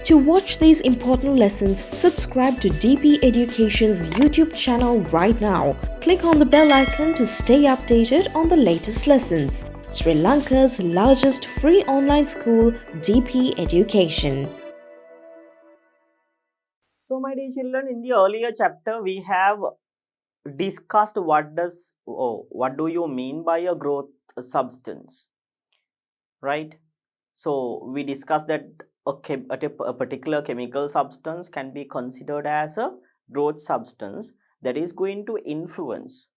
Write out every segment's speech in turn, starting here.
To watch these important lessons, subscribe to DP Education's YouTube channel right now. Click on the bell icon to stay updated on the latest lessons. Sri Lanka's largest free online school, DP Education. So, my dear children, in the earlier chapter, we have discussed what do you mean by a growth substance, right? So, we discussed that a particular chemical substance can be considered as a growth substance that is going to influence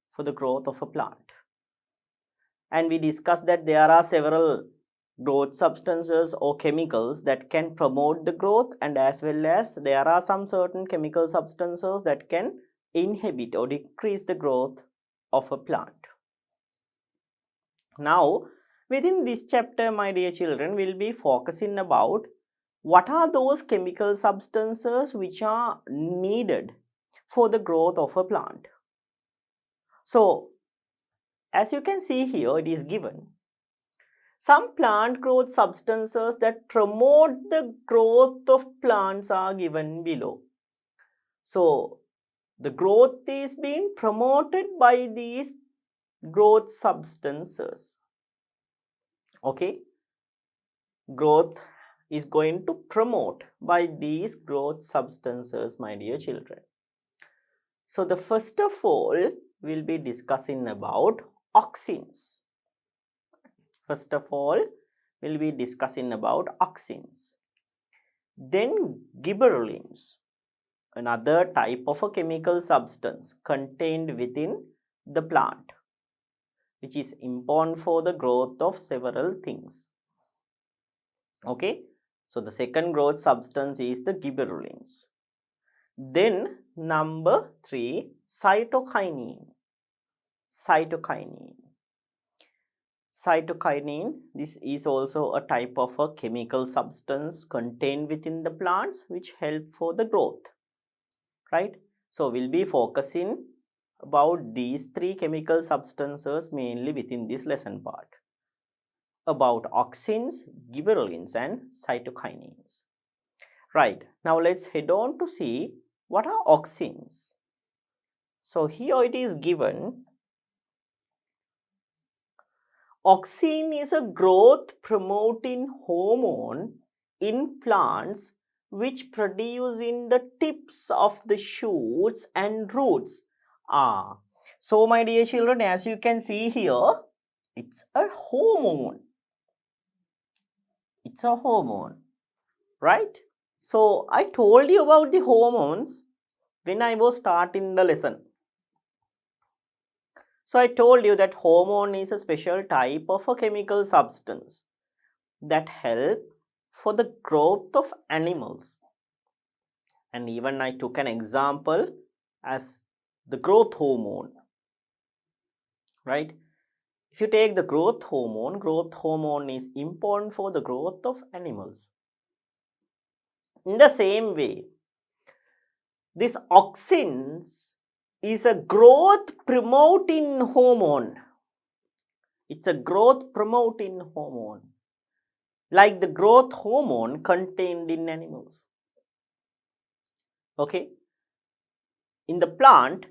for the growth of a plant. And we discussed that there are several growth substances or chemicals that can promote the growth, and as well as there are some certain chemical substances that can inhibit or decrease the growth of a plant. Now, within this chapter, my dear children, we'll be focusing about what are those chemical substances which are needed for the growth of a plant. So, as you can see here, it is given some plant growth substances that promote the growth of plants are given below. So, the growth is being promoted by these growth substances. Okay, growth is going to promote by these growth substances, my dear children. So, the first of all, we'll be discussing about auxins. First of all, we'll be discussing about auxins. Then gibberellins, another type of a chemical substance contained within the plant, which is important for the growth of several things. Okay, so the second growth substance is the gibberellins. Then number 3, cytokine. Cytokine, this is also a type of a chemical substance contained within the plants which help for the growth, right? So, we'll be focusing about these 3 chemical substances mainly within this lesson part, about auxins, gibberellins and cytokines. Right, now let's head on to see what are auxins. So, here it is given, auxin is a growth promoting hormone in plants which produce in the tips of the shoots and roots. So my dear children, as you can see here, it's a hormone. It's a hormone, right? So I told you about the hormones when I was starting the lesson. So I told you that hormone is a special type of a chemical substance that help for the growth of animals. And even I took an example as the growth hormone, right? If you take the growth hormone is important for the growth of animals. In the same way, this auxins is a growth promoting hormone. It's a growth promoting hormone, like the growth hormone contained in animals. Okay, in the plant,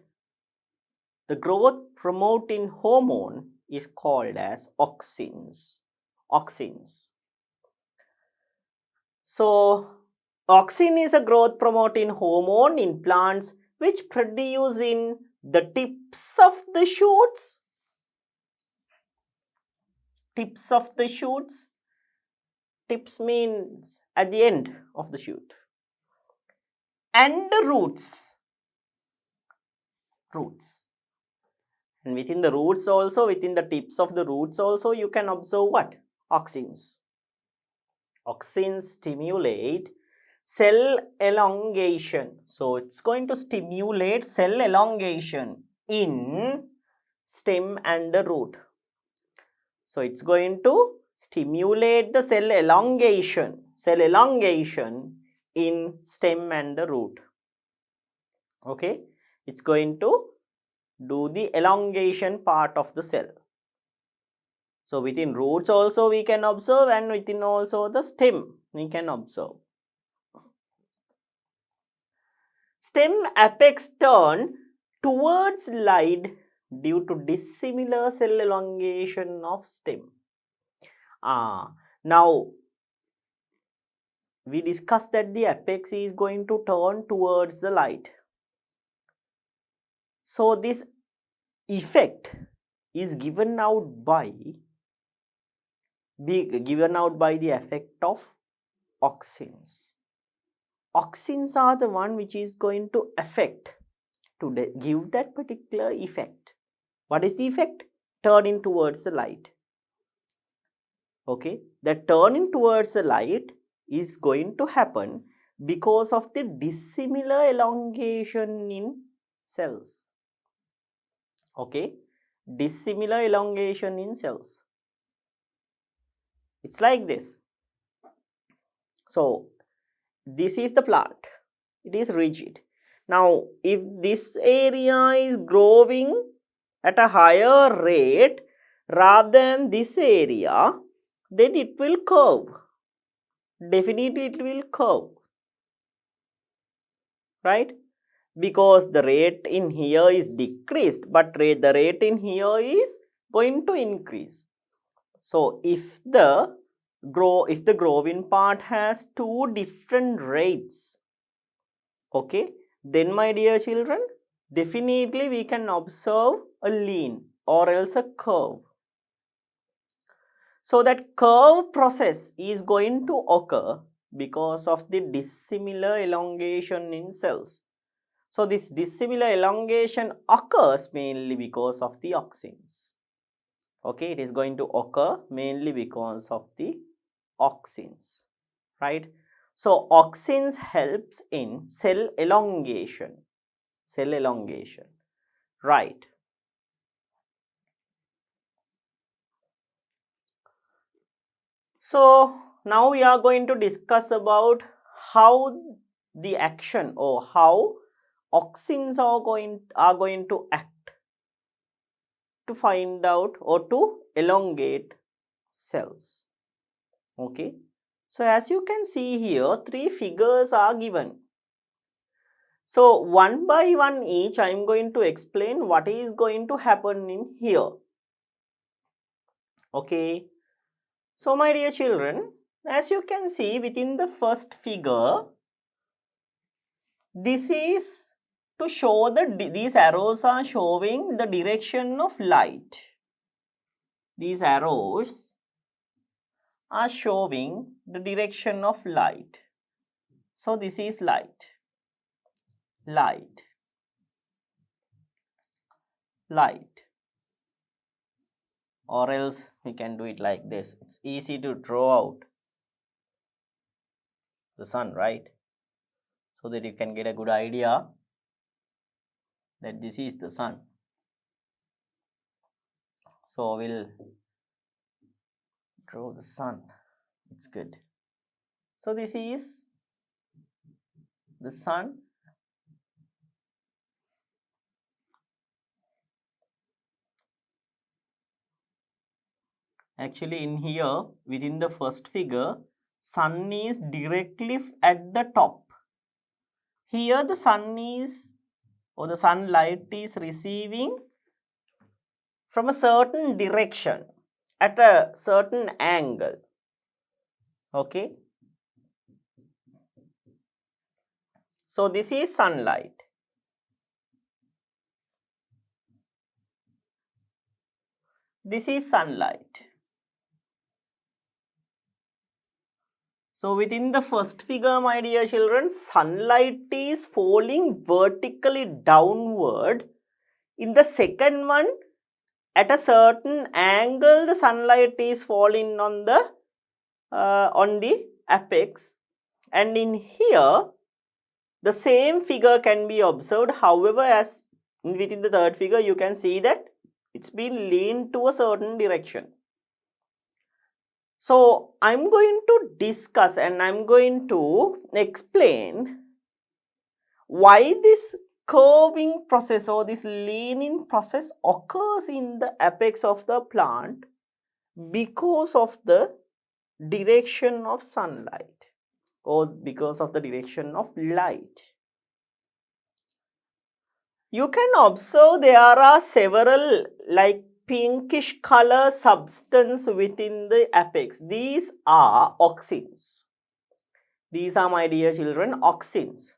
the growth promoting hormone is called as auxins. So, auxin is a growth promoting hormone in plants which produce in the tips of the shoots. Tips of the shoots. Tips means at the end of the shoot. And the roots. And within the roots also, within the tips of the roots also, you can observe what? Auxins. Auxins stimulate cell elongation. So, it's going to stimulate cell elongation in stem and the root. So, it's going to stimulate the cell elongation in stem and the root. Okay, it's going to do the elongation part of the cell. So, within roots also we can observe, and within also the stem we can observe. stem apex turn towards light due to dissimilar cell elongation of stem. Now we discussed that the apex is going to turn towards the light. So this effect is given out by the effect of auxins. Auxins are the one which is going to affect to give that particular effect. What is the effect? Turning towards the light. Okay, that turning towards the light is going to happen because of the dissimilar elongation in cells. Okay, dissimilar elongation in cells. It's like this. So this is the plant. It is rigid. Now if this area is growing at a higher rate rather than this area, then it will curve. Definitely it will curve, right? Because the rate in here is decreased, but the rate in here is going to increase. So if the growing part has two different rates, okay, then my dear children, definitely we can observe a lean or else a curve. So that curve process is going to occur because of the dissimilar elongation in cells. So this dissimilar elongation occurs mainly because of the auxins. Okay, it is going to occur mainly because of the auxins, right? So auxins helps in cell elongation, right? So now we are going to discuss about how the action or how auxins are going to act to find out or to elongate cells. Okay, so as you can see here, three figures are given. So one by one each I am going to explain what is going to happen in here. Okay, so my dear children, as you can see within the first figure, this is to show that these arrows are showing the direction of light. These arrows are showing the direction of light. So this is light, light, light, or else we can do it like this. It's easy to draw out the sun, right? So that you can get a good idea that this is the sun. So we'll draw the sun. It's good. So this is the sun. Actually in here within the first figure, sun is directly at the top. Here the sun is or the sunlight is receiving from a certain direction at a certain angle. Okay, so this is sunlight. This is sunlight. So within the first figure, my dear children, sunlight is falling vertically downward. In the second one, at a certain angle, the sunlight is falling on the apex, and in here the same figure can be observed. However, as within the third figure, you can see that it's been leaned to a certain direction. So I'm going to discuss and I'm going to explain why this curving process or this leaning process occurs in the apex of the plant because of the direction of sunlight or because of the direction of light. You can observe there are several like pinkish color substance within the apex. These are auxins. These are, my dear children, auxins.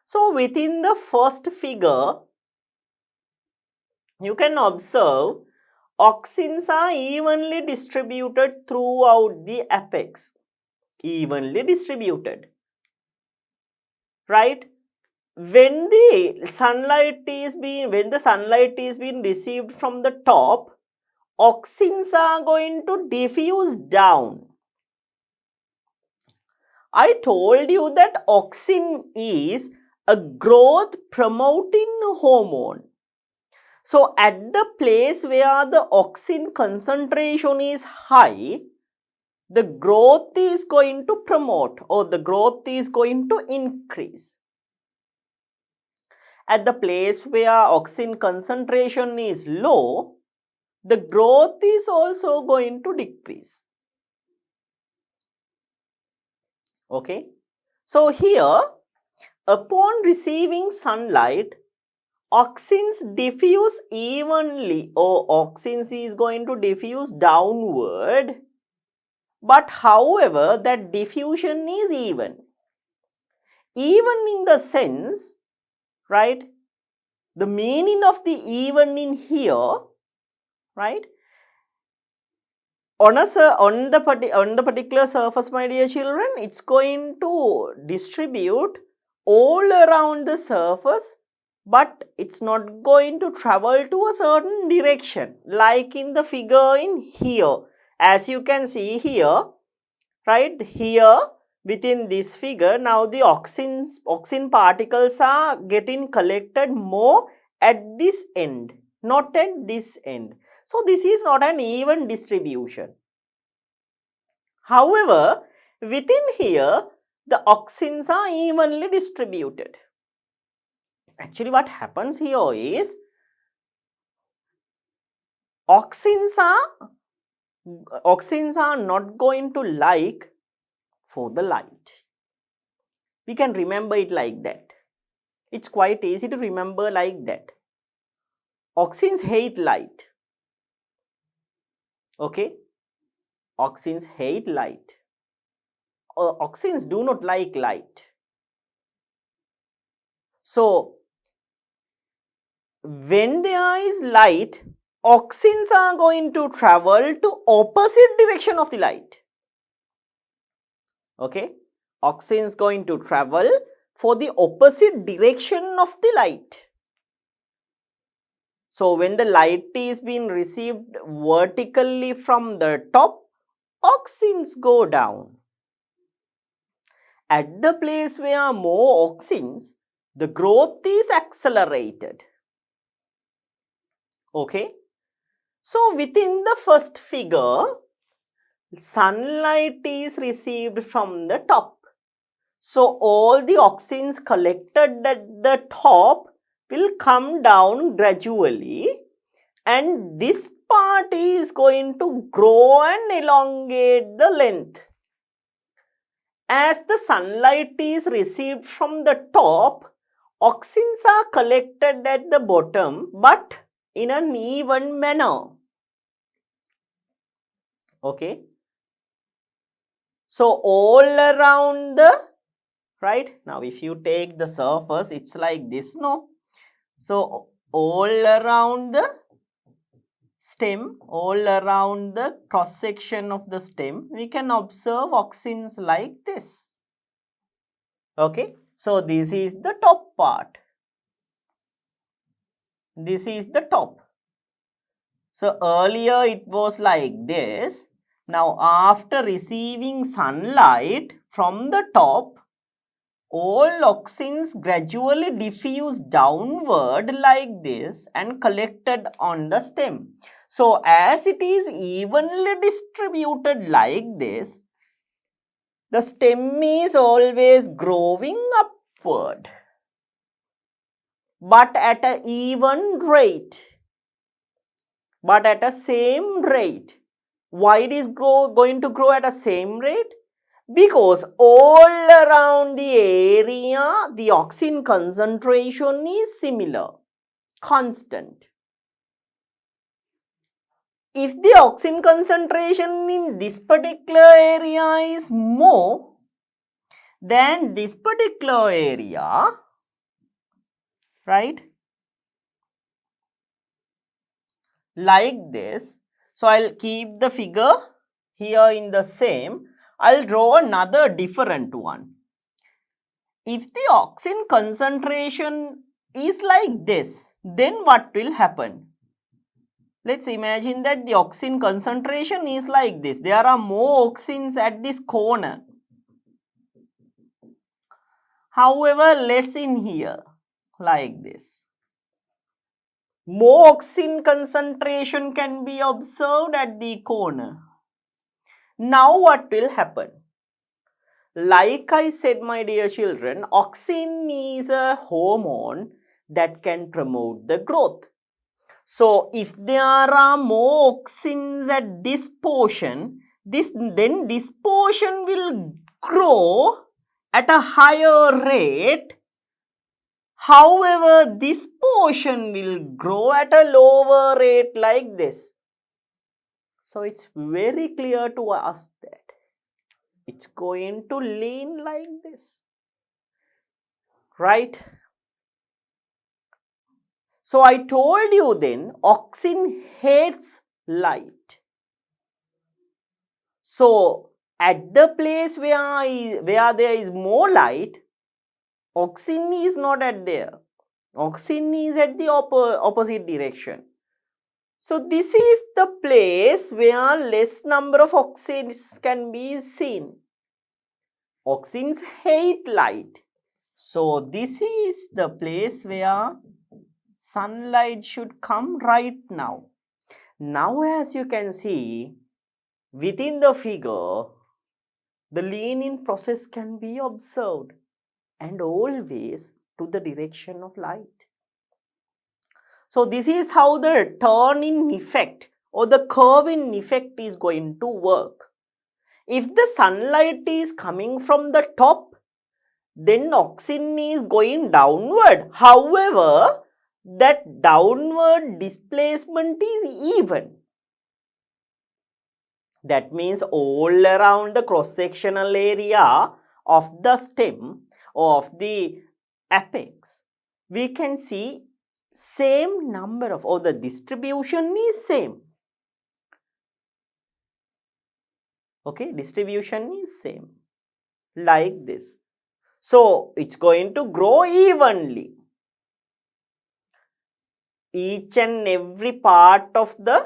So within the first figure, you can observe auxins are evenly distributed throughout the apex. Evenly distributed. Right? When the sunlight is being received from the top, auxins are going to diffuse down. I told you that auxin is a growth promoting hormone. So at the place where the auxin concentration is high, the growth is going to promote, or the growth is going to increase. At the place where auxin concentration is low, the growth is also going to decrease. Okay. So here, upon receiving sunlight, auxins diffuse evenly, or auxins is going to diffuse downward, but however that diffusion is even. Even in the sense, right, the meaning of the even in here, right, on the particular surface, my dear children, it's going to distribute all around the surface, but it's not going to travel to a certain direction, like in the figure in here. As you can see here, right, here within this figure, now the auxin particles are getting collected more at this end, not at this end. So this is not an even distribution. However, within here, the auxins are evenly distributed. Actually, what happens here is auxins are not going to like for the light. We can remember it like that. It's quite easy to remember like that. Auxins hate light. Okay? Auxins hate light. Auxins do not like light. So, when there is light, auxins are going to travel to opposite direction of the light. Okay? Auxins going to travel for the opposite direction of the light. So, when the light is being received vertically from the top, auxins go down. At the place where more auxins, the growth is accelerated. Okay. So, within the first figure, sunlight is received from the top. So, all the auxins collected at the top will come down gradually, and this part is going to grow and elongate the length. As the sunlight is received from the top, auxins are collected at the bottom, but in an even manner. Okay. So, all around the, right, now if you take the surface, it's like this, no? So, all around the stem, all around the cross section of the stem, we can observe auxins like this. Okay. So, this is the top part. This is the top. So, earlier it was like this. Now, after receiving sunlight from the top, all auxins gradually diffuse downward like this and collected on the stem. So, as it is evenly distributed like this, the stem is always growing upward, but at an even rate, but at a same rate. Why it is going to grow at a same rate? Because all around the area, the auxin concentration is similar, constant. If the auxin concentration in this particular area is more than this particular area, right? Like this. So I'll keep the figure here in the same. I'll draw another different one. If the auxin concentration is like this, then what will happen? Let's imagine that the auxin concentration is like this. There are more auxins at this corner. However, less in here, like this. More auxin concentration can be observed at the corner. Now what will happen? Like I said, my dear children, auxin is a hormone that can promote the growth. So if there are more auxins at this portion, then this portion will grow at a higher rate. However, this portion will grow at a lower rate like this. So it's very clear to us that it's going to lean like this, right? So I told you then, auxin hates light. So at the place where there is more light, auxin is not at there. Auxin is at the opposite direction. So this is the place where less number of auxins can be seen. Auxins hate light. So this is the place where sunlight should come right now. Now as you can see, within the figure, the leaning process can be observed and always to the direction of light. So this is how the turn-in effect or the curve-in effect is going to work. If the sunlight is coming from the top, then auxin is going downward. However, that downward displacement is even. That means all around the cross-sectional area of the stem or of the apex, we can see same number of, or the distribution is same. Okay, distribution is same like this. So it's going to grow evenly. Each and every part of the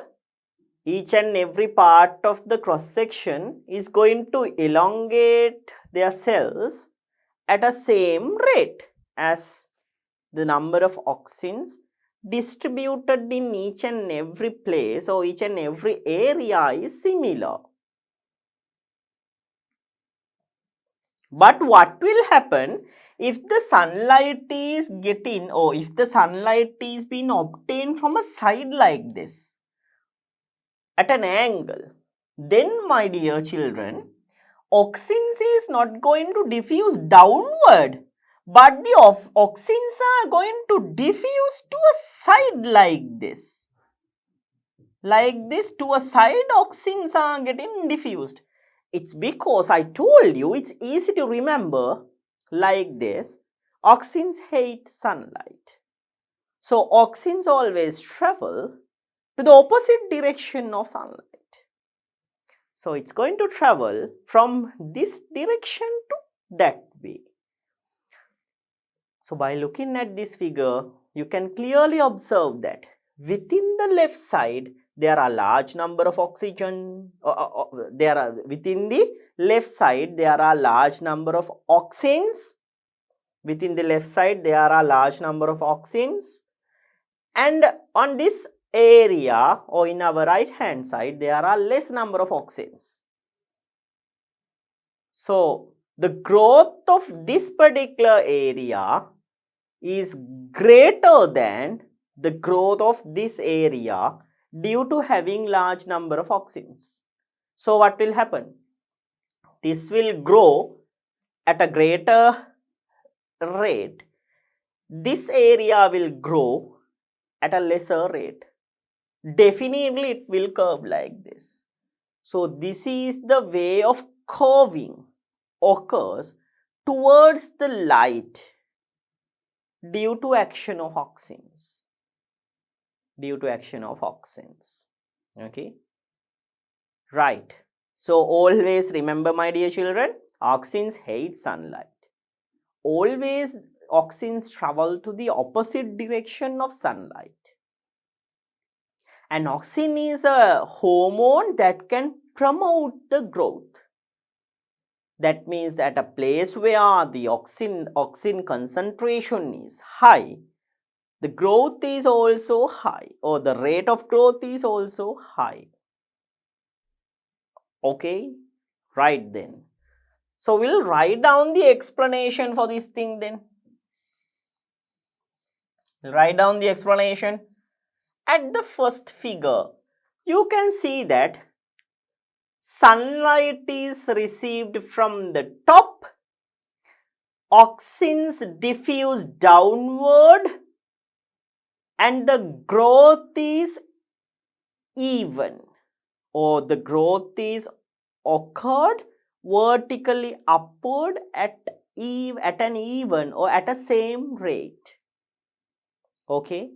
cross section is going to elongate their cells at a same rate as the number of auxins distributed in each and every place or each and every area is similar. But what will happen if the sunlight is getting, or if the sunlight is being obtained from a side like this at an angle? Then, my dear children, auxins is not going to diffuse downward, but the auxins are going to diffuse to a side like this. Like this, to a side, auxins are getting diffused. It's because I told you it's easy to remember like this. Auxins hate sunlight. So auxins always travel to the opposite direction of sunlight. So it's going to travel from this direction to that way. So by looking at this figure, you can clearly observe that within the left side, there are large number of oxygen, within the left side, there are large number of auxins. Within the left side, there are large number of auxins. And on this area, or in our right hand side, there are less number of auxins. So the growth of this particular area is greater than the growth of this area due to having large number of auxins. So what will happen? This will grow at a greater rate, this area will grow at a lesser rate. Definitely it will curve like this. So this is the way of curving occurs towards the light due to action of auxins. Due to action of auxins. Okay. Right. So always remember, my dear children, auxins hate sunlight. Always auxins travel to the opposite direction of sunlight. And auxin is a hormone that can promote the growth. That means that a place where the auxin concentration is high, the growth is also high, or the rate of growth is also high. Okay, right then. So we'll write down the explanation for this thing then. We'll write down the explanation. At the first figure, you can see that sunlight is received from the top, auxins diffuse downward, and the growth is even, or the growth is occurred vertically upward at an even or at a same rate. Okay,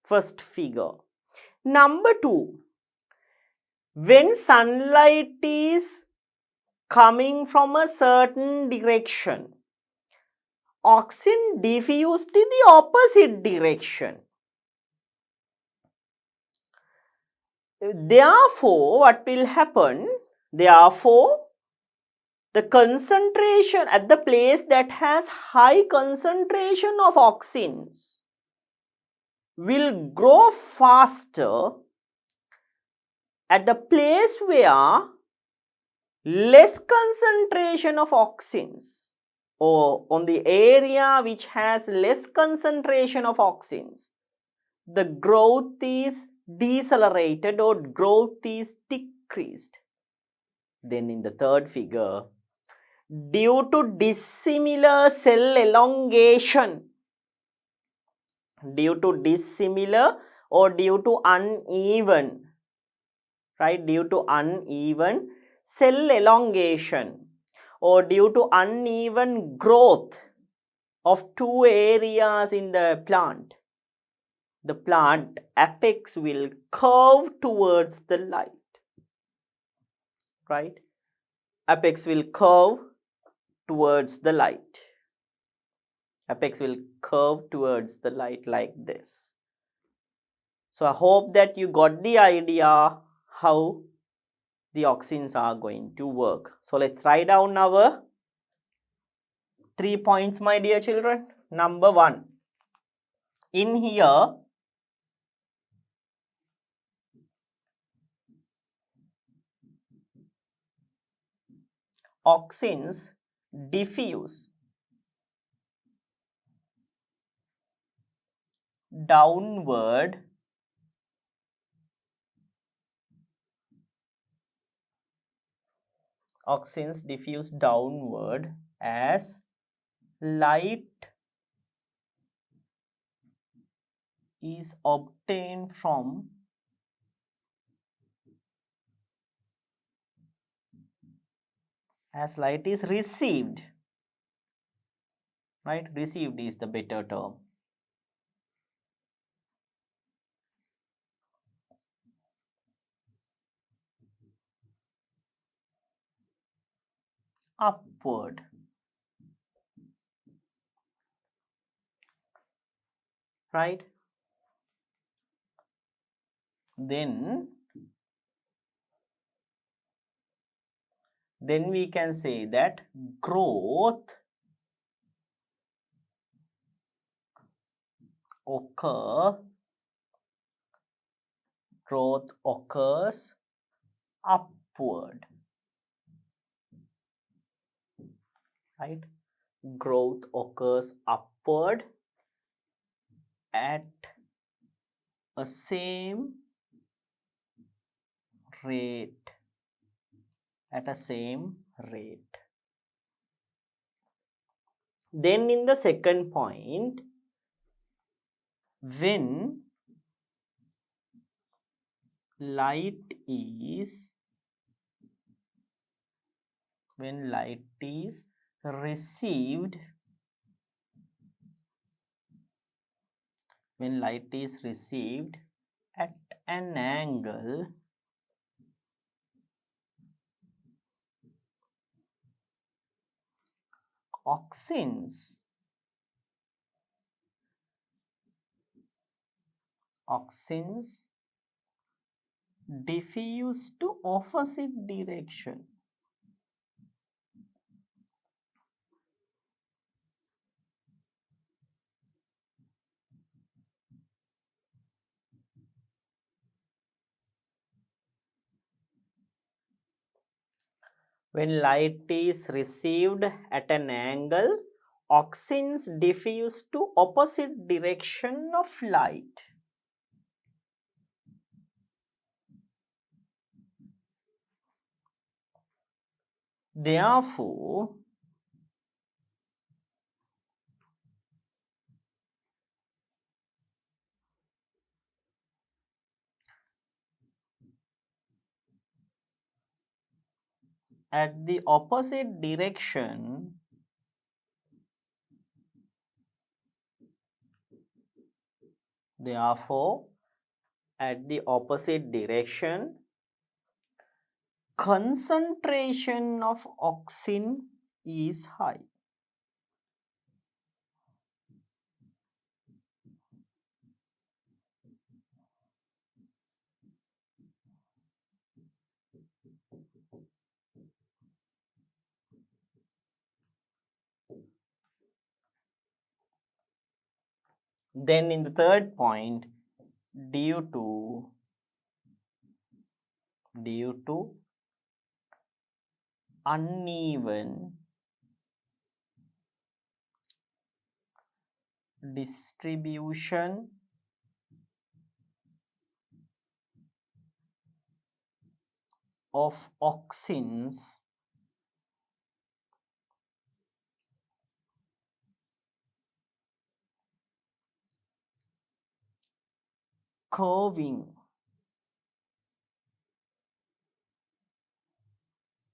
first figure. Number 2, when sunlight is coming from a certain direction, auxin diffused in the opposite direction. Therefore, what will happen? Therefore, the concentration at the place that has high concentration of auxins will grow faster at the place where less concentration of auxins, or on the area which has less concentration of auxins, the growth is decelerated or growth is decreased. Then in the third figure, due to dissimilar cell elongation, due to dissimilar or due to uneven, right, due to uneven cell elongation or due to uneven growth of two areas in the plant apex will curve towards the light, right? Apex will curve towards the light. Apex will curve towards the light like this. So I hope that you got the idea how the auxins are going to work. So let's write down our 3 points, my dear children. Number 1, in here, auxins diffuse downward as light is obtained from as light is received, right? Received is the better term. Upward, right? Then we can say that growth occurs upward, right? Growth occurs upward at a same rate, Then in the second point, when light is received at an angle auxins diffuse to opposite direction. When light is received at an angle, auxins diffuse to opposite direction of light. Therefore, at the opposite direction, concentration of auxin is high. Then in the third point, due to uneven distribution of auxins, curving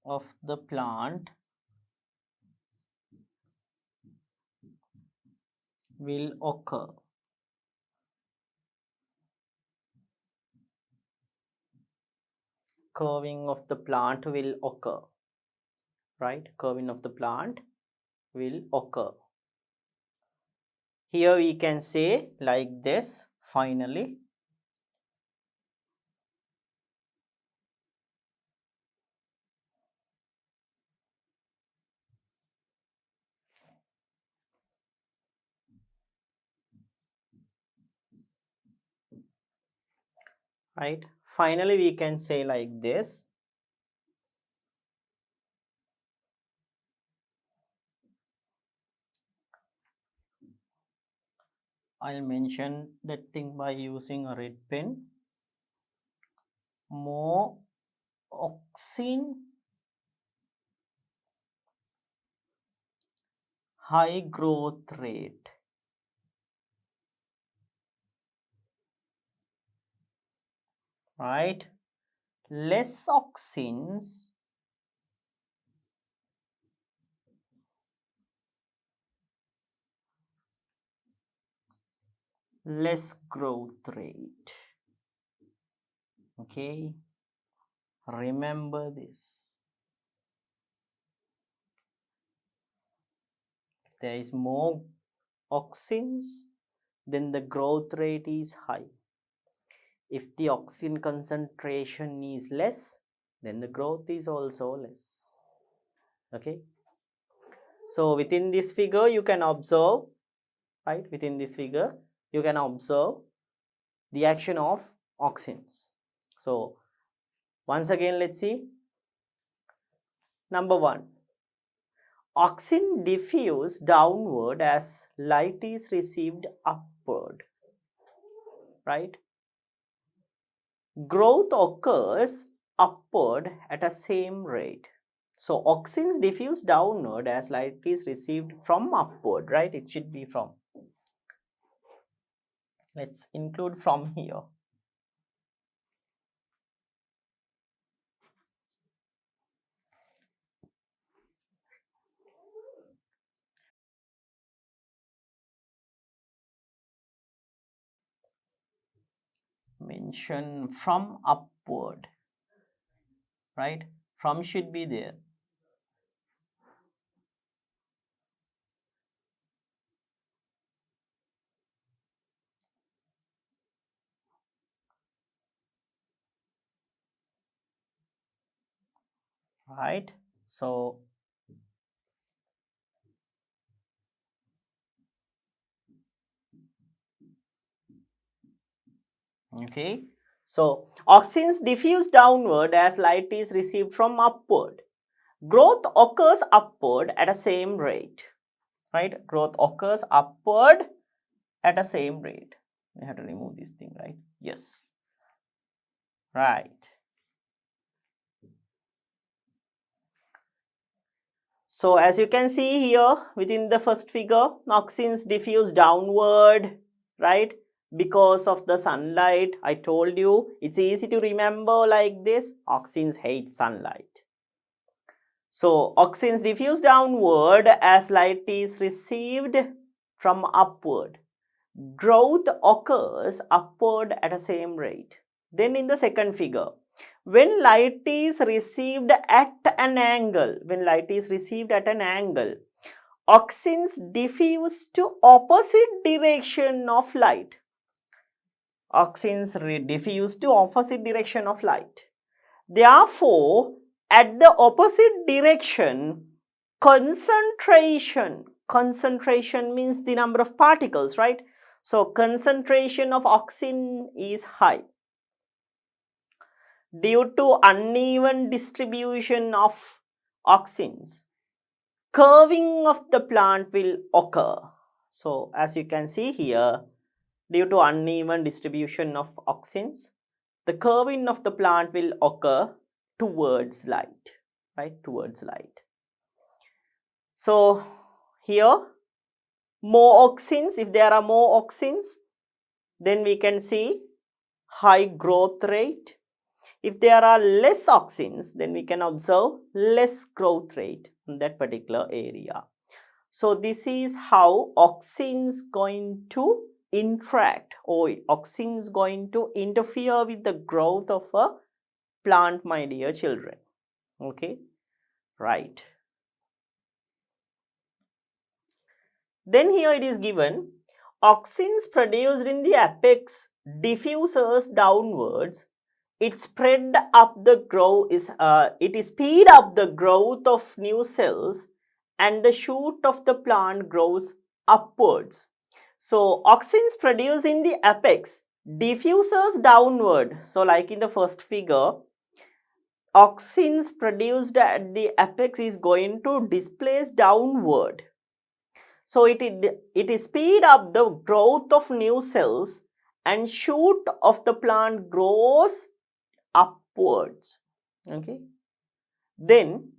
of the plant will occur. Curving of the plant will occur, right? Curving of the plant will occur. Here we can say like this, finally. Right? Finally, we can say like this. I'll mention that thing by using a red pen. More auxin, high growth rate. Right? Less auxins, less growth rate. Okay, remember this. If there is more auxins, then the growth rate is high. If the auxin concentration is less, then the growth is also less. Okay, so within this figure you can observe, right, within this figure you can observe the action of auxins. So once again, let's see. Number 1, auxin diffuse downward as light is received upward, right? Growth occurs upward at a same rate. So auxins diffuse downward as light is received from upward, right? It should be from. Let's include from here. Mention from upward, right? From should be there. Right? So okay. So auxins diffuse downward as light is received from upward. Growth occurs upward at the same rate. Right? Growth occurs upward at the same rate. We have to remove this thing, right? Yes. Right. So as you can see here within the first figure, auxins diffuse downward, right? Because of the sunlight. I told you it's easy to remember like this. Auxins hate sunlight. So auxins diffuse downward as light is received from upward. Growth occurs upward at the same rate. Then in the second figure, when light is received at an angle, auxins diffuse to opposite direction of light. Auxins diffuse to opposite direction of light. Therefore, at the opposite direction, concentration means the number of particles, right? So concentration of auxin is high. Due to uneven distribution of auxins, curving of the plant will occur. So as you can see here, due to uneven distribution of auxins, the curving of the plant will occur towards light, right? Towards light. So here, more auxins, if there are more auxins, then we can see high growth rate. If there are less auxins, then we can observe less growth rate in that particular area. So this is how auxins going to interact, or auxins going to interfere with the growth of a plant, my dear children. Okay, right. Then here it is given, auxins produced in the apex diffuses downwards. It spread up the growth it speed up the growth of new cells, and the shoot of the plant grows upwards. So auxins produced in the apex diffuses downward. So like in the first figure, auxins produced at the apex is going to displace downward. So it speed up the growth of new cells, and shoot of the plant grows upwards. Okay. Then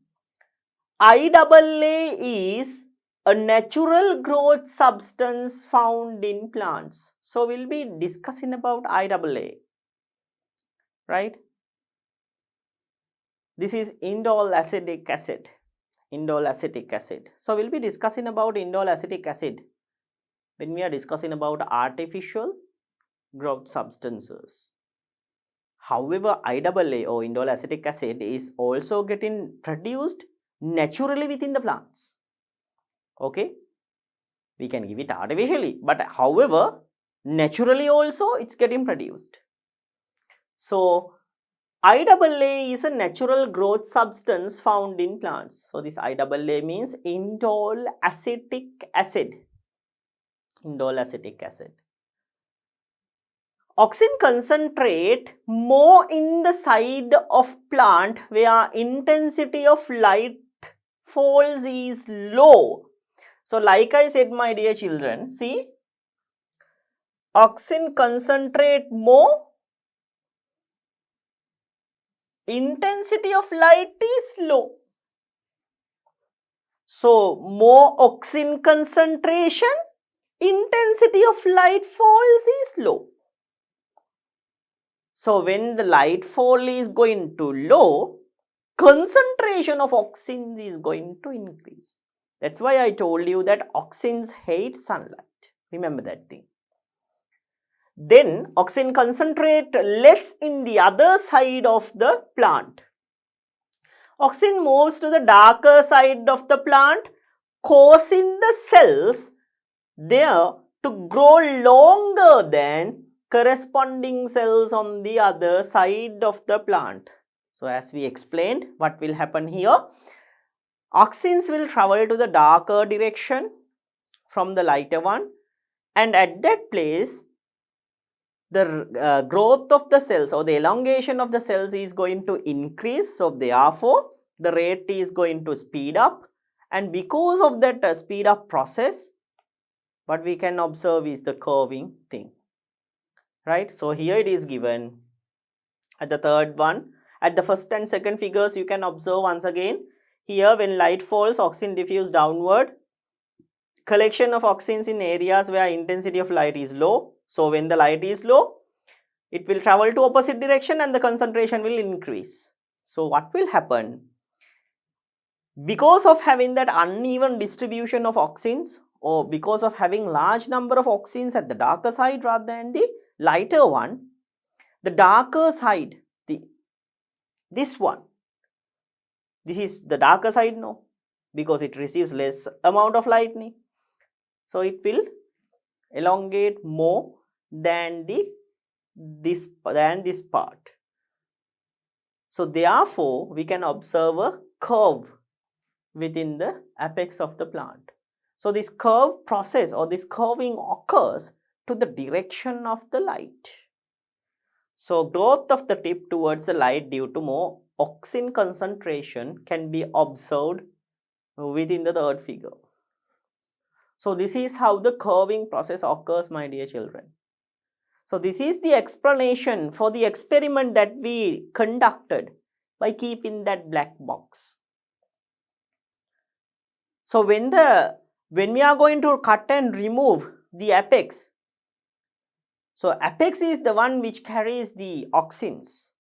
IAA is a natural growth substance found in plants. So we'll be discussing about IAA, right? This is indole acetic acid. Indole acetic acid. So we'll be discussing about indole acetic acid when we are discussing about artificial growth substances. However, IAA or indole acetic acid is also getting produced naturally within the plants. Okay, we can give it artificially, but however, naturally also it's getting produced. So IAA is a natural growth substance found in plants. So this IAA means indole acetic acid. Indole acetic acid. Auxin concentrate more in the side of plant where intensity of light falls is low. So like I said, my dear children, see, auxin concentrate more, intensity of light is low. So more auxin concentration, intensity of light falls is low. So when the light fall is going to low, concentration of auxins is going to increase. That's why I told you that auxins hate sunlight. Remember that thing. Then auxin concentrate less in the other side of the plant. Auxin moves to the darker side of the plant, causing the cells there to grow longer than corresponding cells on the other side of the plant. So as we explained, what will happen here? Auxins will travel to the darker direction from the lighter one, and at that place the growth of the cells or the elongation of the cells is going to increase. So therefore the rate is going to speed up, and because of that speed up process, what we can observe is the curving thing, right? So here it is given at the third one. At the first and second figures, you can observe once again. Here when light falls, auxin diffuse downward. Collection of auxins in areas where intensity of light is low. So when the light is low, it will travel to opposite direction and the concentration will increase. So what will happen? Because of having that uneven distribution of auxins, or because of having large number of auxins at the darker side rather than the lighter one, the darker side, this one, this is the darker side, no, because it receives less amount of lightning. So it will elongate more than this part. So therefore we can observe a curve within the apex of the plant. So this curve process or this curving occurs to the direction of the light. So growth of the tip towards the light due to more auxin concentration can be observed within the third figure. So this is how the curving process occurs, my dear children. So this is the explanation for the experiment that we conducted by keeping that black box. So when we are going to cut and remove the apex, so apex is the one which carries the auxins.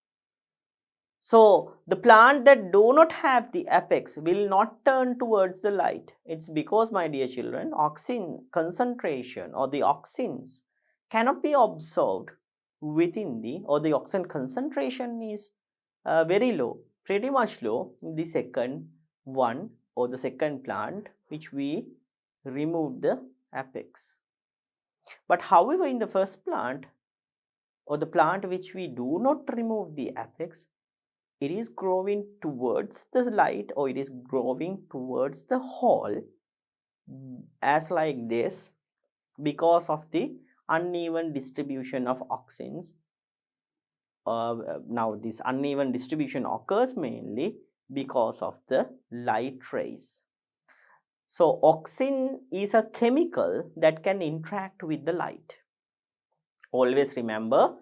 So the plant that do not have the apex will not turn towards the light. It's because, my dear children, auxin concentration or the auxins cannot be observed within the auxin concentration is very low, pretty much low in the second one or the second plant which we removed the apex. But however, in the first plant or the plant which we do not remove the apex, it is growing towards the light or it is growing towards the hole as like this because of the uneven distribution of auxins. Now this uneven distribution occurs mainly because of the light rays. So auxin is a chemical that can interact with the light. Always remember,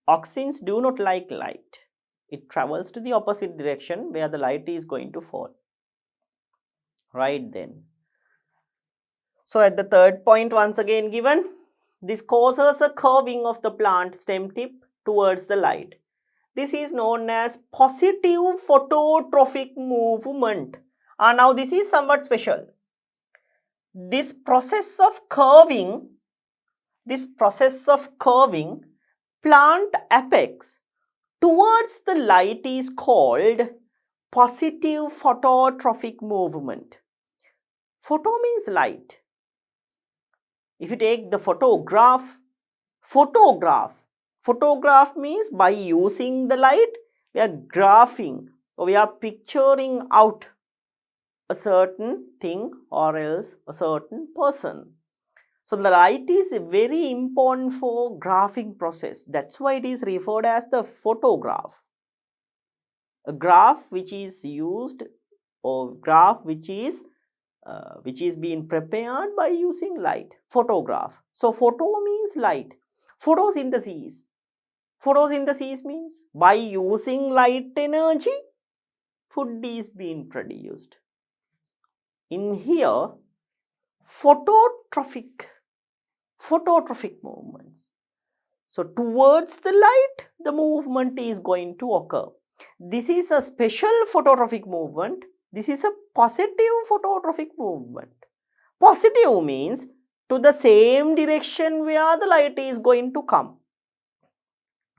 auxins do not like light. It travels to the opposite direction where the light is going to fall. Right then. So at the third point once again given, this causes a curving of the plant stem tip towards the light. This is known as positive phototrophic movement. Now this is somewhat special. This process of curving plant apex towards the light is called positive phototrophic movement. Photo means light. If you take the photograph means by using the light, we are graphing or we are picturing out a certain thing or else a certain person. So the light is very important for graphing process. That's why it is referred as the photograph. A graph which is used or graph which is being prepared by using light. Photograph. So photo means light. Photosynthesis. Photosynthesis means by using light energy, food is being produced. in here phototrophic movements. So towards the light, the movement is going to occur. This is a special phototrophic movement. This is a positive phototrophic movement. Positive means to the same direction where the light is going to come.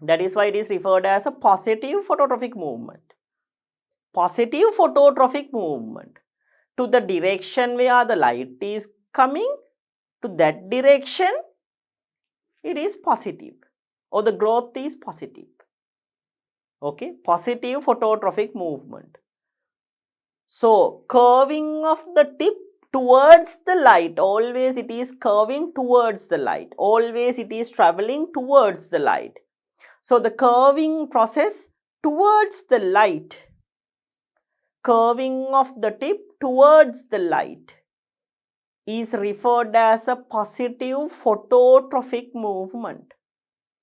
That is why it is referred as a positive phototrophic movement. Positive phototrophic movement. To the direction where the light is coming, to that direction, it is positive, or the growth is positive. Okay, positive phototrophic movement. So, curving of the tip towards the light, always it is curving towards the light, always it is traveling towards the light. So, the curving process towards the light, curving of the tip towards the light is referred as a positive phototrophic movement.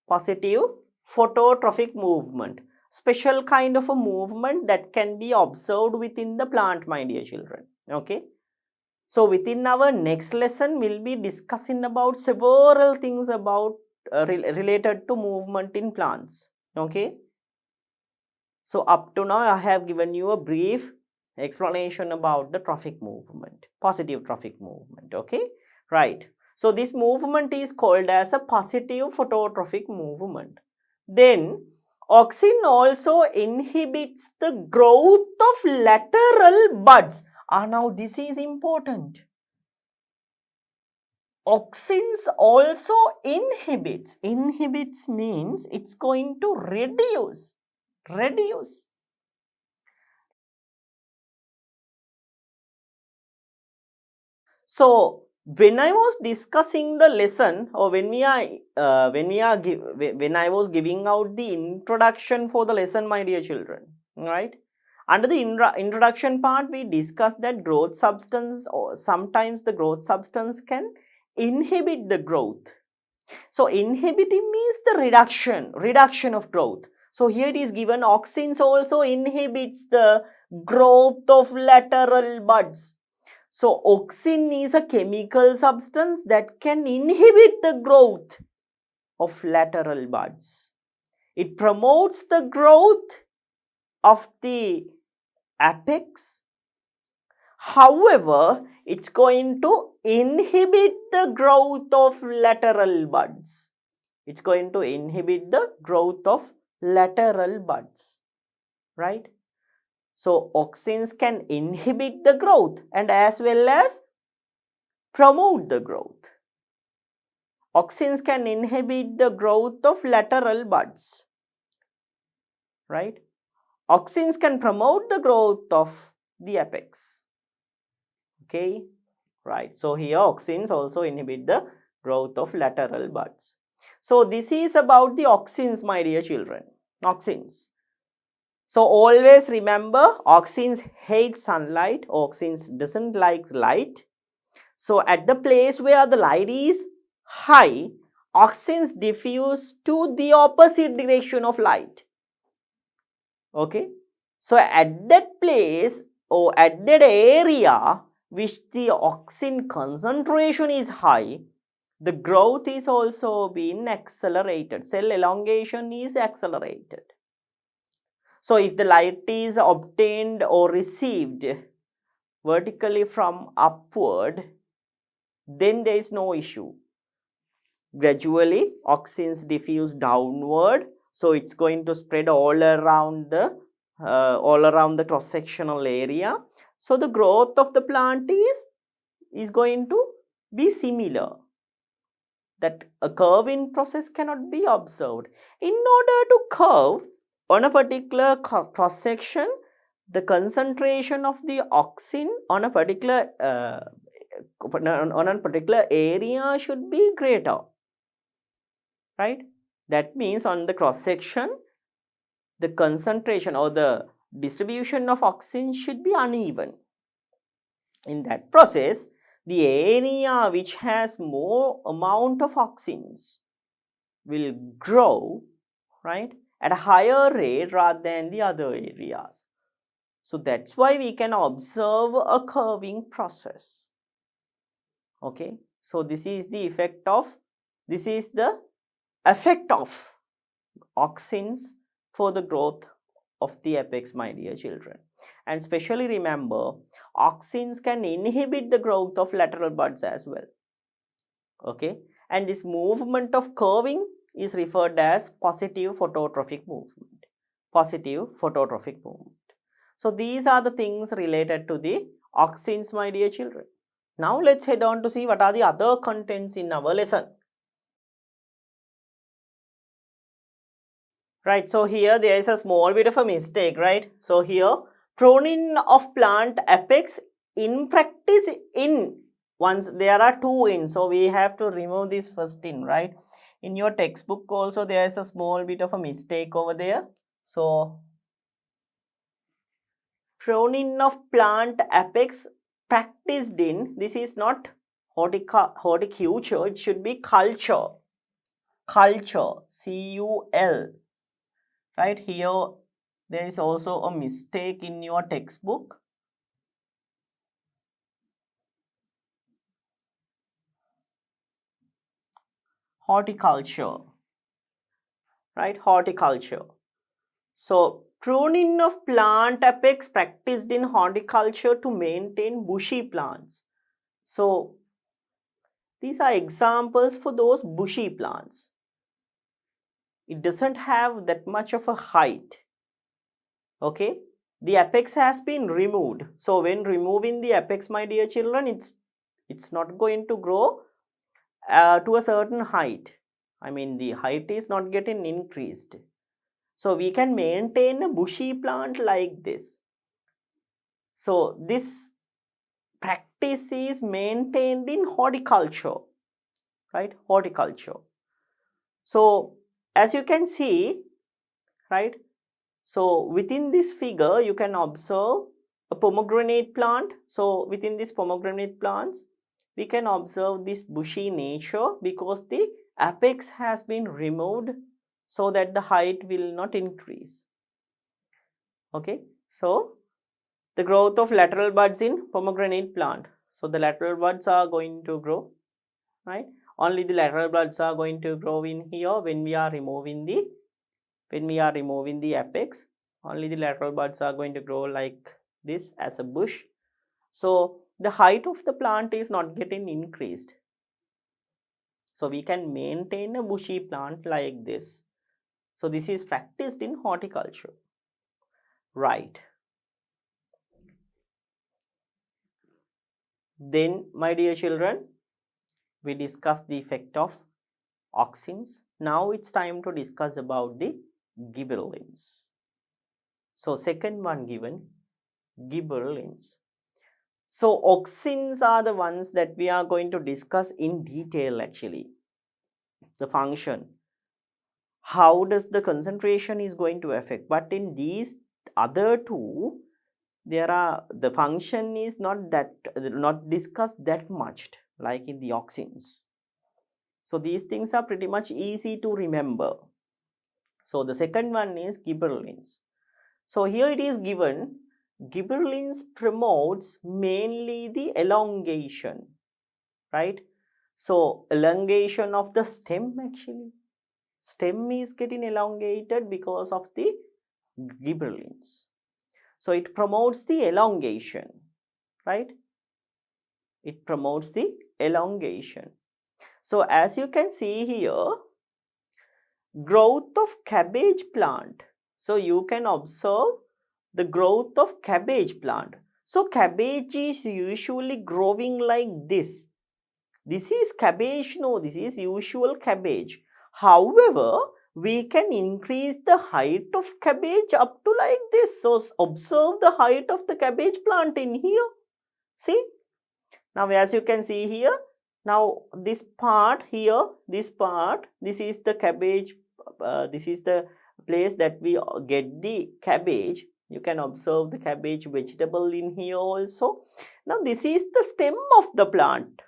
Positive phototrophic movement. Special kind of a movement that can be observed within the plant, my dear children. Okay. So, within our next lesson, we'll be discussing about several things about related to movement in plants. Okay. So, up to now, I have given you a brief explanation about the trophic movement, positive trophic movement. Okay. Right. So, this movement is called as a positive phototrophic movement. Then, auxin also inhibits the growth of lateral buds. Now this is important. Auxins also inhibits. Inhibits means it's going to reduce. So, when I was discussing the lesson, or when I was giving out the introduction for the lesson, my dear children, right? Under the introduction part, we discussed that growth substance, or sometimes the growth substance can inhibit the growth. So, inhibiting means the reduction of growth. So, here it is given auxins also inhibits the growth of lateral buds. So, auxin is a chemical substance that can inhibit the growth of lateral buds. It promotes the growth of the apex. However, it's going to inhibit the growth of lateral buds. It's going to inhibit the growth of lateral buds, right? So, auxins can inhibit the growth and as well as promote the growth. Auxins can inhibit the growth of lateral buds, right? Auxins can promote the growth of the apex. Okay, right. So, here auxins also inhibit the growth of lateral buds. So, this is about the auxins, my dear children. Auxins. So, always remember, auxins hate sunlight. Auxins doesn't like light. So, at the place where the light is high, auxins diffuse to the opposite direction of light. Okay. So, at that place or at that area which the auxin concentration is high, the growth is also being accelerated. Cell elongation is accelerated. So, if the light is obtained or received vertically from upward, then there is no issue. Gradually, auxins diffuse downward, so it's going to spread all around the cross-sectional area. So, the growth of the plant is going to be similar. That a curving process cannot be observed. In order to curve on a particular cross-section, the concentration of the auxin on a particular area should be greater, right? That means on the cross-section, the concentration or the distribution of auxin should be uneven. In that process, the area which has more amount of auxins will grow, right, at a higher rate rather than the other areas. So that's why we can observe a curving process. Okay, so this is the effect of auxins for the growth of the apex, my dear children. And specially remember, auxins can inhibit the growth of lateral buds as well. Okay, and this movement of curving is referred as positive phototrophic movement. Positive phototrophic movement. So these are the things related to the auxins, my dear children. Now let's head on to see what are the other contents in our lesson. Right, so here there is a small bit of a mistake, right? So here, pruning of plant apex in practice in, once there are two in, so we have to remove this first in, right? In your textbook also there is a small bit of a mistake over there. So pruning of plant apex practiced in, this is not horticulture, it should be culture. Culture, C-U-L. Right, here there is also a mistake in your textbook. Horticulture, right, horticulture. So pruning of plant apex practiced in horticulture to maintain bushy plants. So these are examples for those bushy plants. It doesn't have that much of a height. Okay, the apex has been removed. So when removing the apex, my dear children, it's not going to grow to a certain height. I mean, the height is not getting increased. So we can maintain a bushy plant like this. So this practice is maintained in horticulture, right? Horticulture. So as you can see, right? So within this figure, you can observe a pomegranate plant. So within this pomegranate plants, we can observe this bushy nature because the apex has been removed so that the height will not increase. Okay, so the growth of lateral buds in pomegranate plant. So the lateral buds are going to grow, right? Only the lateral buds are going to grow in here when we are removing the apex. Only the lateral buds are going to grow like this as a bush. So the height of the plant is not getting increased. So we can maintain a bushy plant like this. So this is practiced in horticulture. Right. Then, my dear children, we discussed the effect of auxins. Now it's time to discuss about the gibberellins. So second one given, gibberellins. So auxins are the ones that we are going to discuss in detail actually. The function, how does the concentration is going to affect, but in these other two, the function is not discussed that much like in the auxins. So these things are pretty much easy to remember. So the second one is gibberellins. So here it is given, gibberellins promotes mainly the elongation, right? So elongation of the stem actually. Stem is getting elongated because of the gibberellins. So it promotes the elongation, right? It promotes the elongation. So as you can see here, growth of cabbage plant. So you can observe the growth of cabbage plant. So cabbage is usually growing like this. This is cabbage, no, this is usual cabbage. However, we can increase the height of cabbage up to like this. So observe the height of the cabbage plant in here. See? Now as you can see here, now this part here, this is the cabbage, this is the place that we get the cabbage. You can observe the cabbage vegetable in here also. Now this is the stem of the plant.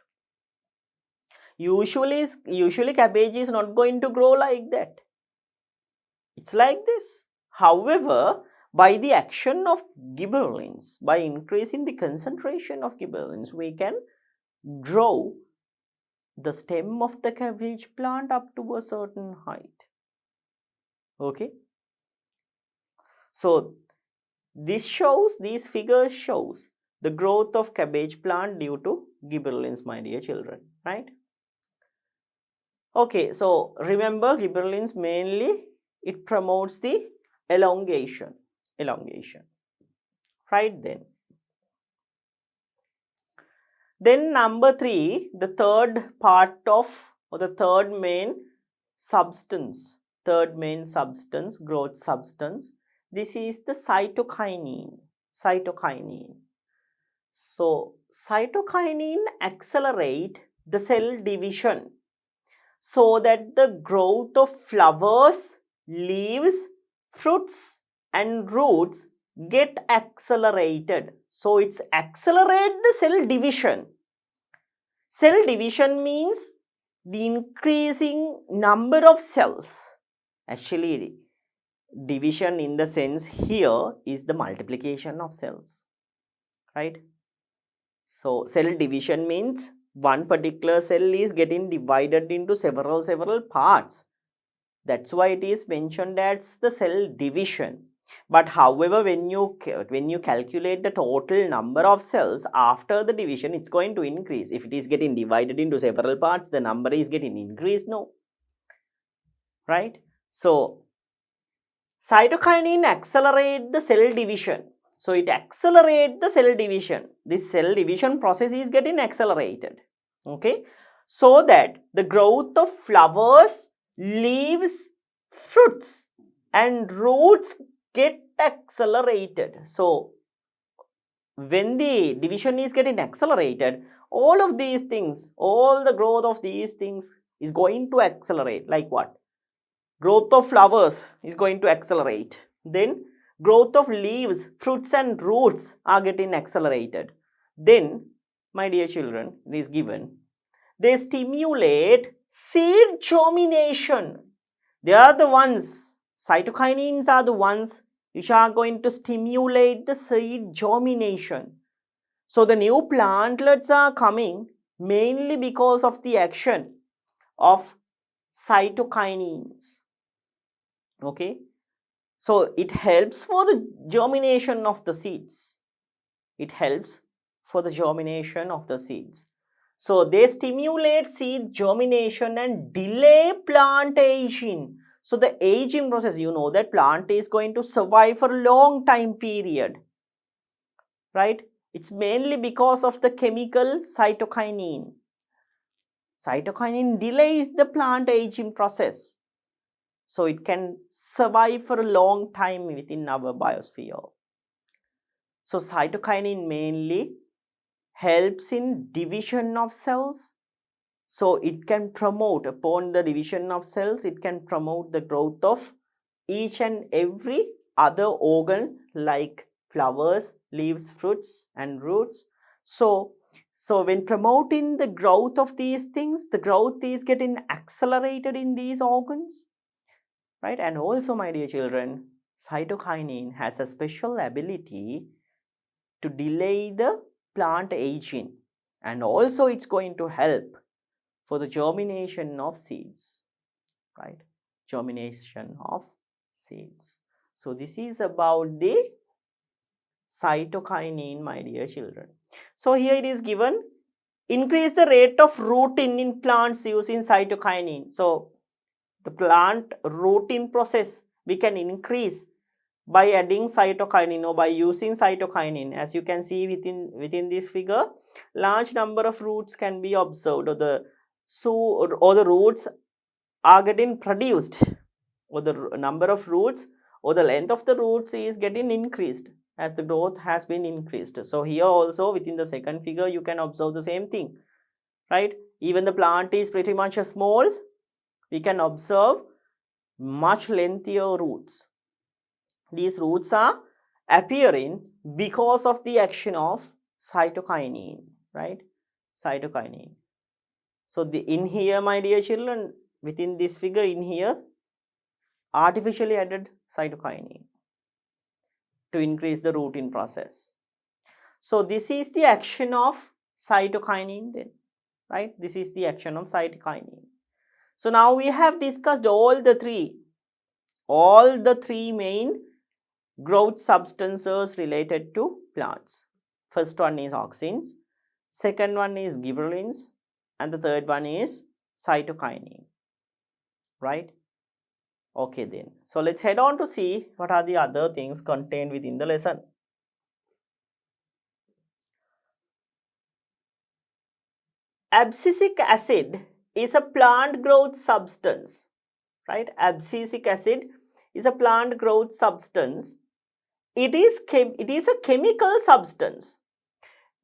Usually cabbage is not going to grow like that. It's like this. However, By the action of gibberellins, by increasing the concentration of gibberellins, we can grow the stem of the cabbage plant up to a certain height. Okay. So these figures shows the growth of cabbage plant due to gibberellins, my dear children, right? Okay, so remember gibberellins mainly it promotes the elongation, right? Then number 3, the third part of, or the third main substance, growth substance, this is the cytokinin. So cytokinin accelerate the cell division so that the growth of flowers, leaves, fruits and roots get accelerated. So it's accelerate the cell division. Cell division means the increasing number of cells. Actually, division in the sense here is the multiplication of cells, right? So cell division means one particular cell is getting divided into several parts. That's why it is mentioned as the cell division. But however, when you calculate the total number of cells after the division, it's going to increase. If it is getting divided into several parts, the number is getting increased, no? Right? So cytokinin accelerate the cell division. So it accelerates the cell division. This cell division process is getting accelerated. Okay. So that the growth of flowers, leaves, fruits and roots get accelerated. So when the division is getting accelerated, all of these things, all the growth of these things is going to accelerate. Like what? Growth of flowers is going to accelerate. Then growth of leaves, fruits and roots are getting accelerated. Then, my dear children, it is given, they stimulate seed germination. They are the ones, cytokinins are the ones which are going to stimulate the seed germination. So the new plantlets are coming mainly because of the action of cytokinins. Okay. So it helps for the germination of the seeds. So they stimulate seed germination and delay plant aging. So the aging process, you know that plant is going to survive for a long time period, right? It's mainly because of the chemical cytokinin. Cytokinin delays the plant aging process. So it can survive for a long time within our biosphere. So cytokinin mainly helps in division of cells. So it can promote, upon the division of cells, it can promote the growth of each and every other organ like flowers, leaves, fruits and roots. So when promoting the growth of these things, the growth is getting accelerated in these organs, right? And also, my dear children, cytokinin has a special ability to delay the plant aging, and also it's going to help for the germination of seeds, right? Germination of seeds. So this is about the cytokinin, my dear children. So here it is given, increase the rate of rooting in plants using cytokinin. So the plant rooting process we can increase by adding cytokinin or by using cytokinin. As you can see within this figure, large number of roots can be observed, or the roots are getting produced, or the number of roots or the length of the roots is getting increased as the growth has been increased. So here also within the second figure you can observe the same thing, right? Even the plant is pretty much small, we can observe much lengthier roots. These roots are appearing because of the action of cytokinin, right? Cytokinin. So in here, my dear children, within this figure in here, artificially added cytokinin. to increase the rooting process. So this is the action of cytokine then, right? This is the action of cytokine. So now we have discussed all the three main growth substances related to plants. First one is auxins, second one is gibberellins, and the third one is cytokine, right? Okay then. So let's head on to see what are the other things contained within the lesson. Abscisic acid is a plant growth substance, right? Abscisic acid is a plant growth substance. It is a chemical substance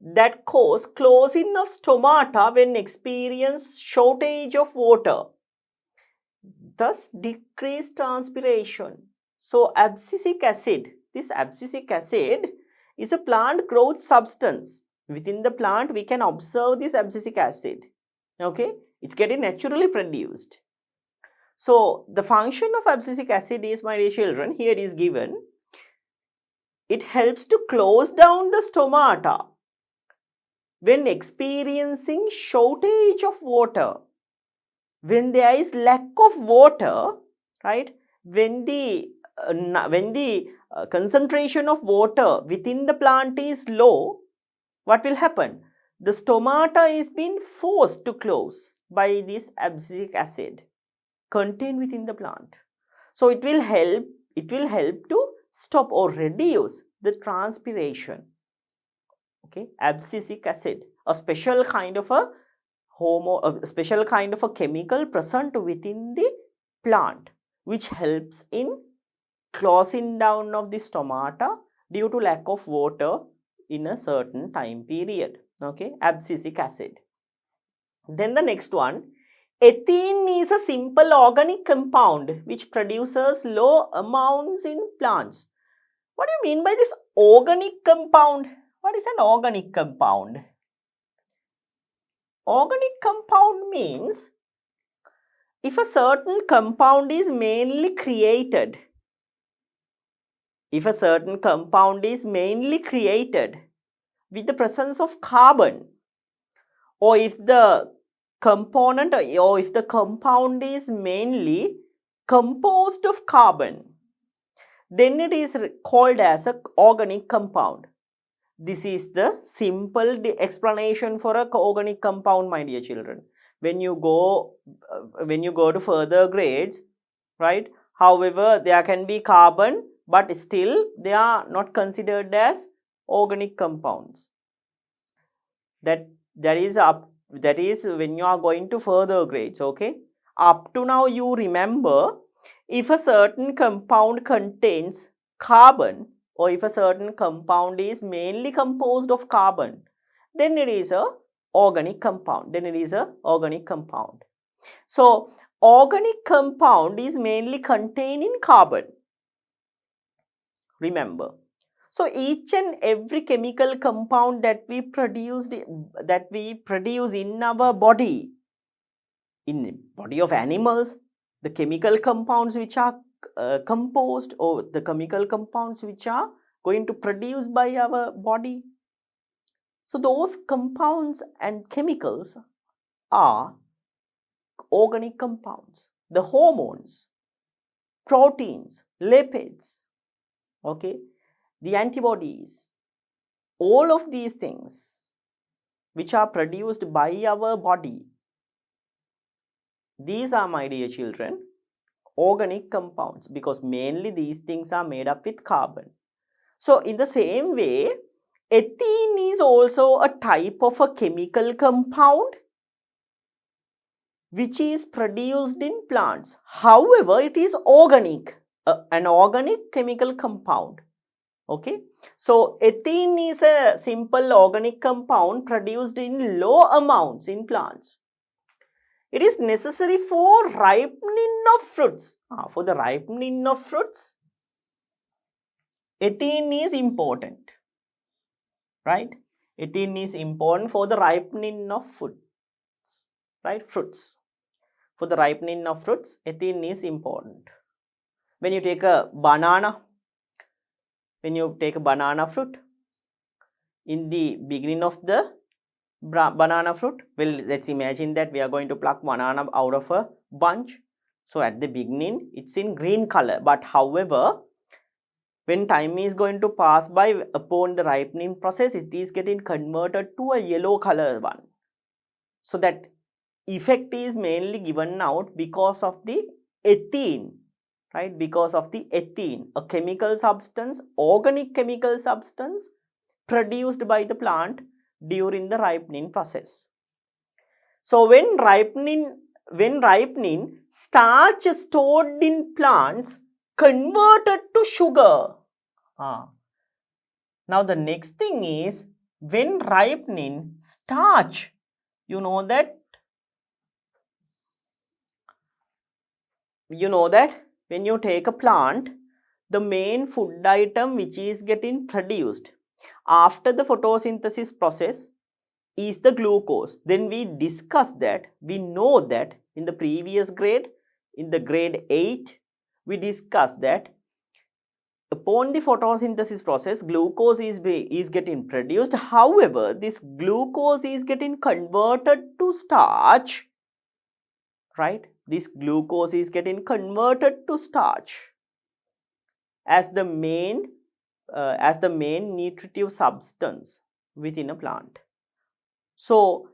that cause closing of stomata when experience shortage of water, thus decrease transpiration. So abscisic acid, this abscisic acid is a plant growth substance. Within the plant we can observe this abscisic acid. Okay, it's getting naturally produced. So the function of abscisic acid is, my dear children, here it is given. It helps to close down the stomata when experiencing shortage of water. When there is lack of water, right? When the concentration of water within the plant is low, what will happen? The stomata is being forced to close by this abscisic acid contained within the plant. So it will help to stop or reduce the transpiration. Okay, abscisic acid, a special kind of a chemical present within the plant, which helps in closing down of the stomata due to lack of water in a certain time period. Okay, abscisic acid. Then the next one, ethene is a simple organic compound which produces low amounts in plants. What do you mean by this organic compound? What is an organic compound? Organic compound means if a certain compound is mainly created, with the presence of carbon, or if the component or if the compound is mainly composed of carbon, then it is called as an organic compound. This is the simple explanation for an organic compound, my dear children. When you go to further grades, right? However, there can be carbon, but still they are not considered as organic compounds. That is when you are going to further grades. Okay, up to now you remember, if a certain compound contains carbon, or if a certain compound is mainly composed of carbon, then it is a organic compound. So organic compound is mainly contained in carbon, remember. So each and every chemical compound that we produce in our body, in body of animals, the chemical compounds which are composed, or the chemical compounds which are going to produce by our body. So those compounds and chemicals are organic compounds. The hormones, proteins, lipids, okay, the antibodies, all of these things which are produced by our body, these are, my dear children, organic compounds, because mainly these things are made up with carbon. So in the same way, ethene is also a type of a chemical compound which is produced in plants. However, it is organic, an organic chemical compound. Okay, so ethene is a simple organic compound produced in low amounts in plants. It is necessary for ripening of fruits. For the ripening of fruits, ethene is important, right? Ethene is important for the ripening of fruits, right? Fruits. For the ripening of fruits, ethene is important. When you take a banana, when you take a banana fruit, in the beginning of the banana fruit, well, let's imagine that we are going to pluck banana out of a bunch. So at the beginning it's in green color, but however when time is going to pass by, upon the ripening process, it is getting converted to a yellow color one. So that effect is mainly given out because of the ethene, right? Because of the ethene, a chemical substance, organic chemical substance produced by the plant during the ripening process. So when ripening, starch stored in plants converted to sugar. Now the next thing is, when ripening, starch, you know that when you take a plant, the main food item which is getting produced after the photosynthesis process is the glucose. Then we discussed that, we know that in the previous grade, in the grade 8, we discussed that upon the photosynthesis process, glucose is getting produced. However, this glucose is getting converted to starch, right? This glucose is getting converted to starch as the main nutritive substance within a plant. So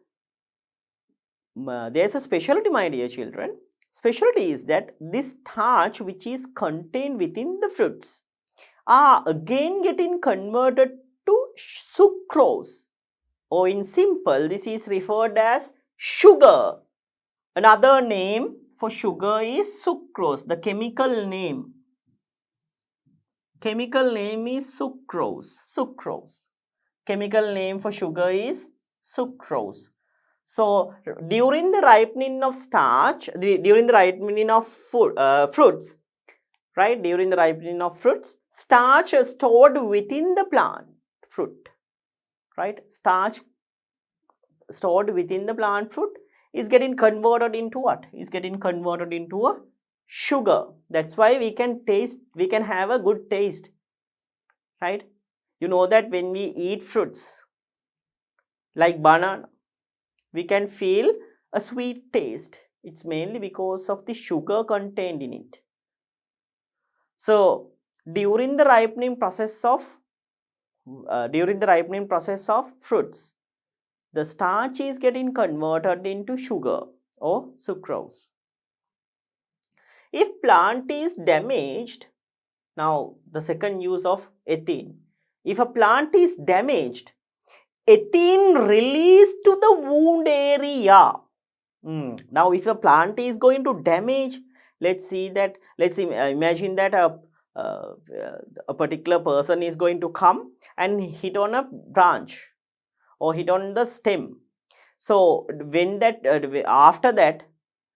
there's a specialty, my dear children. Specialty is that this starch which is contained within the fruits are again getting converted to sucrose, or in simple, this is referred as sugar. Another name for sugar is sucrose. The chemical name is sucrose. Chemical name for sugar is sucrose. So during the ripening of starch, during the ripening of fruits, right? During the ripening of fruits, starch is stored within the plant fruit, right? Starch stored within the plant fruit is getting converted into what? Is getting converted into a sugar. That's why we can have a good taste, right? You know that when we eat fruits like banana, we can feel a sweet taste. It's mainly because of the sugar contained in it. So during the ripening process of fruits, the starch is getting converted into sugar or sucrose. If plant is damaged, now the second use of ethene. If a plant is damaged, ethene released to the wound area. Now if a plant is going to damage, let's imagine that a particular person is going to come and hit on a branch or hit on the stem. So when that after that,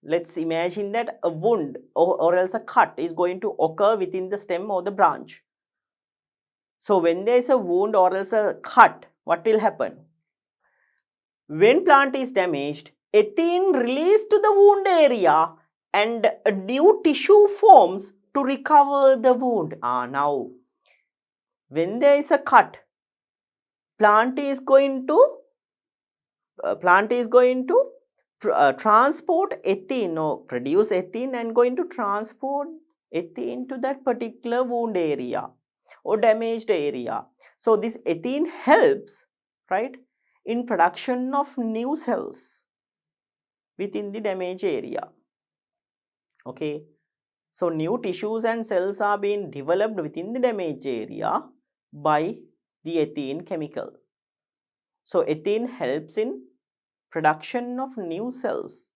let's imagine that a wound or else a cut is going to occur within the stem or the branch. So when there is a wound or else a cut, what will happen? When plant is damaged, ethene released to the wound area and a new tissue forms to recover the wound. Now, when there is a cut, plant is going to transport ethene or produce ethene and going to transport ethene to that particular wound area or damaged area. So this ethene helps, right, in production of new cells within the damaged area. Okay, so new tissues and cells are being developed within the damaged area by the ethene chemical. So ethene helps in production of new cells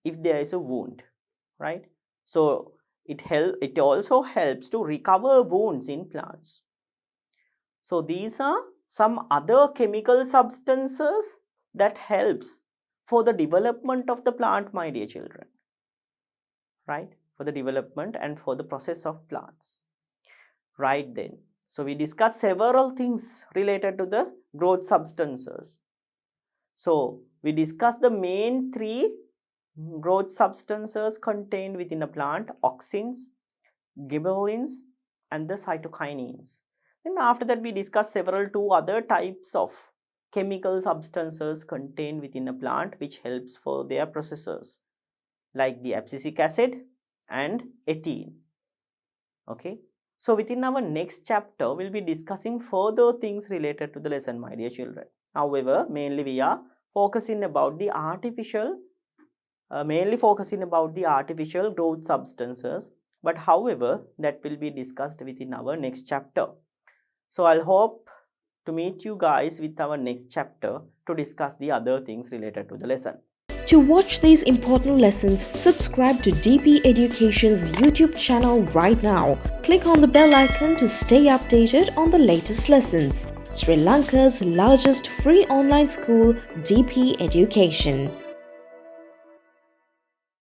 if there is a wound, right? So it also helps to recover wounds in plants. So these are some other chemical substances that helps for the development of the plant, my dear children, right? For the development and for the process of plants. Right then, so we discussed several things related to the growth substances. So we discussed the main 3 growth substances contained within a plant: auxins, gibberellins, and the cytokinins. And after that, we discuss several two other types of chemical substances contained within a plant which helps for their processes, like the abscisic acid and ethene. Okay, so within our next chapter, we'll be discussing further things related to the lesson, my dear children. However, mainly we are focusing about the artificial growth substances, but however that will be discussed within our next chapter. So I'll hope to meet you guys with our next chapter to discuss the other things related to the lesson. To watch these important lessons, subscribe to DP Education's YouTube channel right now. Click on the bell icon to stay updated on the latest lessons. Sri Lanka's largest free online school, DP Education.